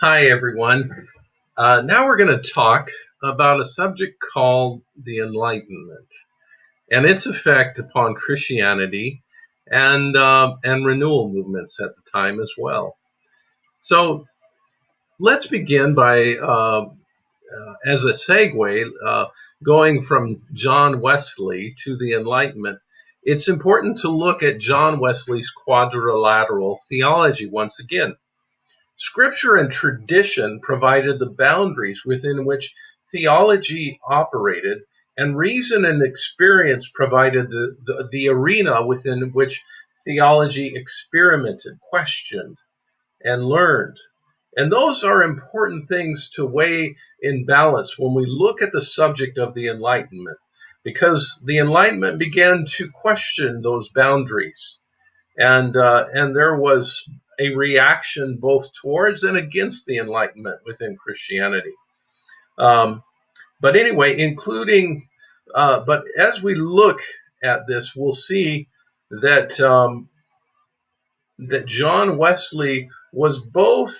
Hi, everyone. Now we're going to talk about a subject called the Enlightenment and its effect upon Christianity and renewal movements at the time as well. So let's begin by, as a segue, going from John Wesley to the Enlightenment. It's important to look at John Wesley's quadrilateral theology once again. Scripture and tradition provided the boundaries within which theology operated, and reason and experience provided the arena within which theology experimented, questioned, and learned. And those are important things to weigh in balance when we look at the subject of the Enlightenment, because the Enlightenment began to question those boundaries and there was a reaction both towards and against the Enlightenment within Christianity. Um, but anyway, but as we look at this, we'll see that that John Wesley was both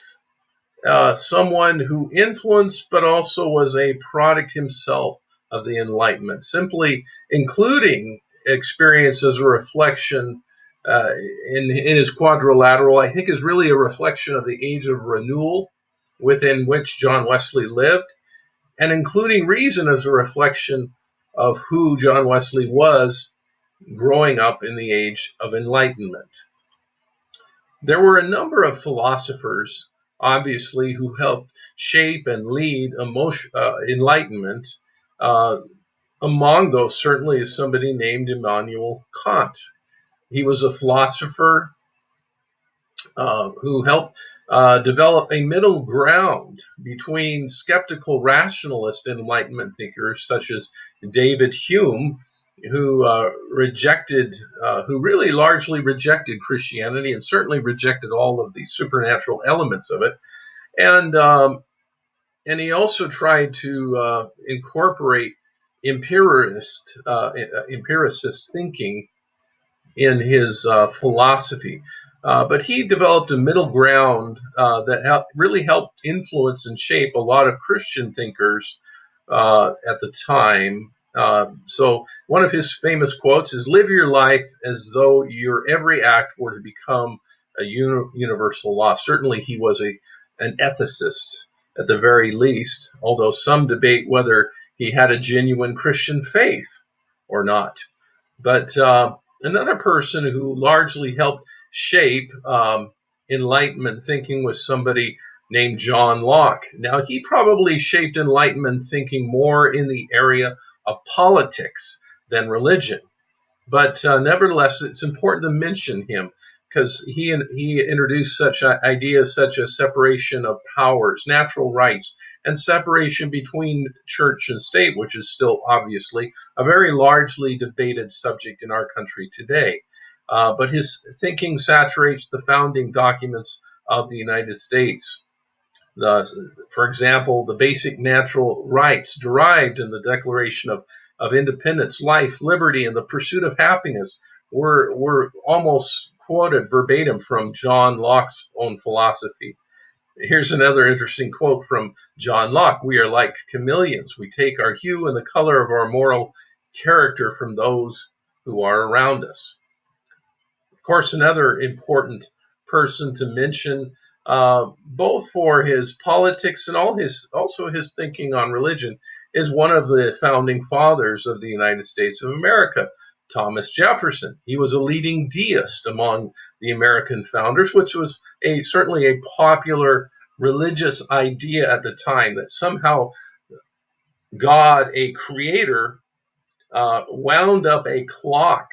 someone who influenced, but also was a product himself of the Enlightenment, simply including experience as a reflection in his quadrilateral, I think is really a reflection of the age of renewal within which John Wesley lived, and including reason as a reflection of who John Wesley was growing up in the age of enlightenment. There were a number of philosophers, obviously, who helped shape and lead enlightenment. Uh, Among those, certainly, is somebody named Immanuel Kant. He was a philosopher who helped develop a middle ground between skeptical rationalist Enlightenment thinkers such as David Hume, who really largely rejected Christianity and certainly rejected all of the supernatural elements of it, and um, and he also tried to incorporate empiricist thinking in his philosophy. But he developed a middle ground that really helped influence and shape a lot of Christian thinkers at the time. So one of his famous quotes is, "Live your life as though your every act were to become a universal law." Certainly he was an ethicist at the very least, although some debate whether he had a genuine Christian faith or not. But another person who largely helped shape Enlightenment thinking was somebody named John Locke. Now, he probably shaped Enlightenment thinking more in the area of politics than religion. But nevertheless, it's important to mention him because he introduced such ideas such as separation of powers, natural rights, and separation between church and state, which is still obviously a very largely debated subject in our country today. But his thinking saturates the founding documents of the United States. For example, the basic natural rights derived in the Declaration of Independence, life, liberty, and the pursuit of happiness were almost quoted verbatim from John Locke's own philosophy. Here's another interesting quote from John Locke: "We are like chameleons. We take our hue and the color of our moral character from those who are around us." Of course, another important person to mention, both for his politics and also his thinking on religion, is one of the founding fathers of the United States of America, Thomas Jefferson. He was a leading deist among the American founders, which was certainly a popular religious idea at the time that somehow God, a creator, wound up a clock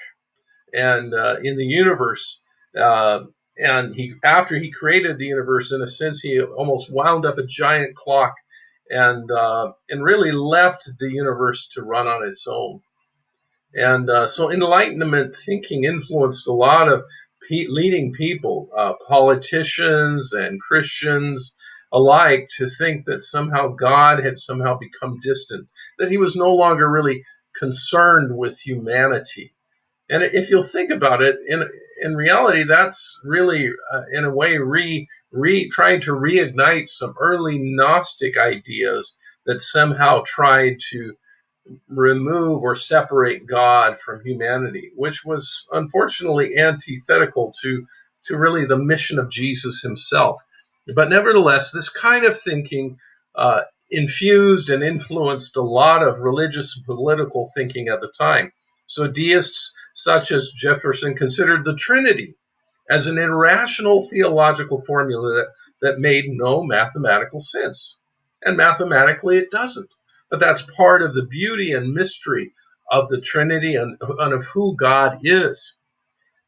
and in the universe. And after he created the universe, in a sense, he almost wound up a giant clock and really left the universe to run on its own. And so Enlightenment thinking influenced a lot of leading people, politicians and Christians alike, to think that somehow God had somehow become distant, that he was no longer really concerned with humanity. And if you'll think about it, in reality, that's really, in a way, trying to reignite some early Gnostic ideas that somehow tried to remove or separate God from humanity, which was unfortunately antithetical to really the mission of Jesus himself. But nevertheless, this kind of thinking infused and influenced a lot of religious and political thinking at the time. So deists such as Jefferson considered the Trinity as an irrational theological formula that made no mathematical sense. And mathematically, it doesn't. But that's part of the beauty and mystery of the Trinity and of who God is.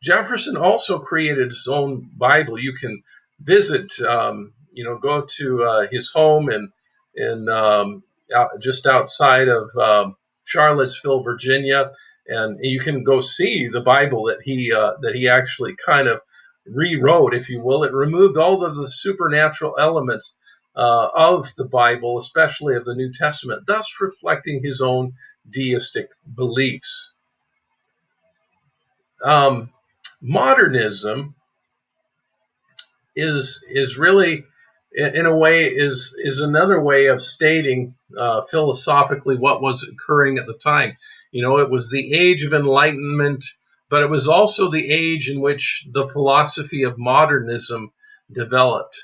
Jefferson also created his own Bible. You can visit, go to his home just outside of Charlottesville, Virginia, and you can go see the Bible that he actually kind of rewrote, if you will. It removed all of the supernatural elements of the Bible, especially of the New Testament, thus reflecting his own deistic beliefs. Modernism is really, in a way, is another way of stating philosophically what was occurring at the time. It was the age of enlightenment, but it was also the age in which the philosophy of modernism developed.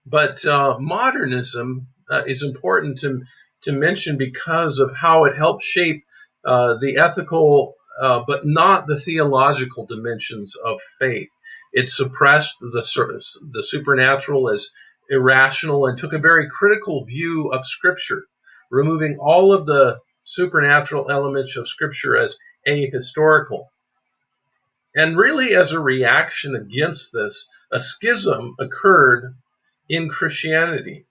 But modernism is important to mention because of how it helped shape the ethical, but not the theological dimensions of faith. It suppressed the supernatural as irrational and took a very critical view of Scripture, removing all of the supernatural elements of Scripture as ahistorical. And really, as a reaction against this, a schism occurred in Christianity.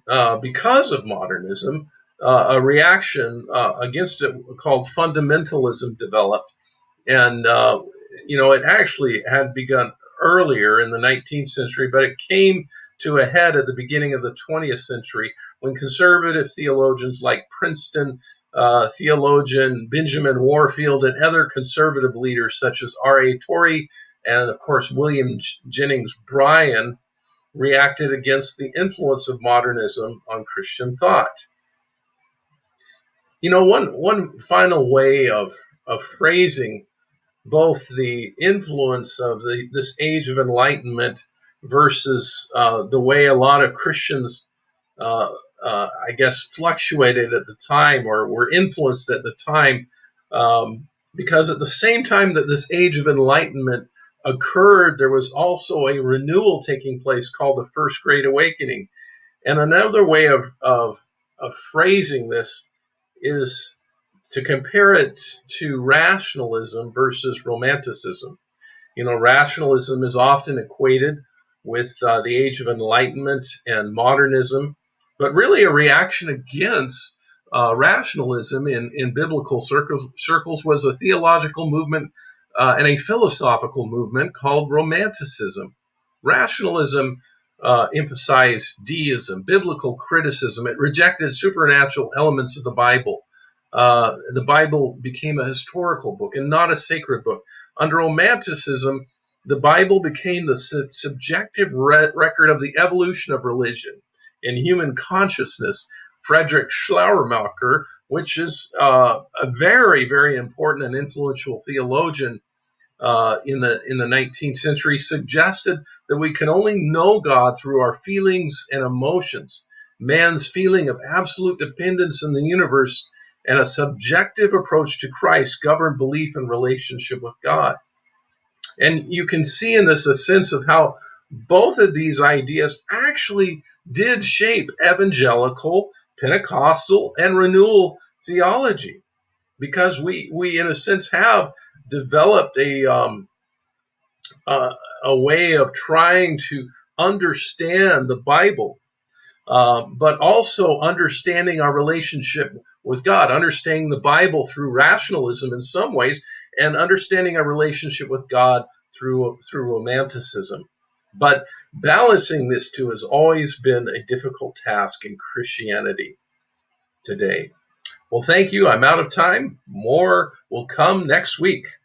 Because of modernism, a reaction against it called fundamentalism developed. And, it actually had begun earlier in the 19th century, but it came to a head at the beginning of the 20th century when conservative theologians like Princeton theologian Benjamin Warfield and other conservative leaders such as R.A. Torrey and, of course, William Jennings Bryan reacted against the influence of modernism on Christian thought. One final way of phrasing both the influence of this age of enlightenment versus the way a lot of Christians, I guess, fluctuated at the time or were influenced at the time, because at the same time that this age of enlightenment occurred, there was also a renewal taking place called the First Great Awakening. And another way of phrasing this is to compare it to rationalism versus romanticism. Rationalism is often equated with the Age of Enlightenment and modernism, but really a reaction against rationalism in biblical circles was a theological movement and a philosophical movement called Romanticism. Rationalism emphasized deism, biblical criticism. It rejected supernatural elements of the Bible. The Bible became a historical book and not a sacred book. Under Romanticism, the Bible became the subjective record of the evolution of religion and human consciousness. Friedrich Schleiermacher, which is a very, very important and influential theologian in the 19th century, suggested that we can only know God through our feelings and emotions. Man's feeling of absolute dependence in the universe and a subjective approach to Christ govern belief and relationship with God. And you can see in this a sense of how both of these ideas actually did shape evangelical, Pentecostal, and renewal theology, because we in a sense have developed a way of trying to understand the Bible, but also understanding our relationship with God, understanding the Bible through rationalism in some ways, and understanding our relationship with God through romanticism. But balancing this two has always been a difficult task in Christianity today. Well, thank you. I'm out of time. More will come next week.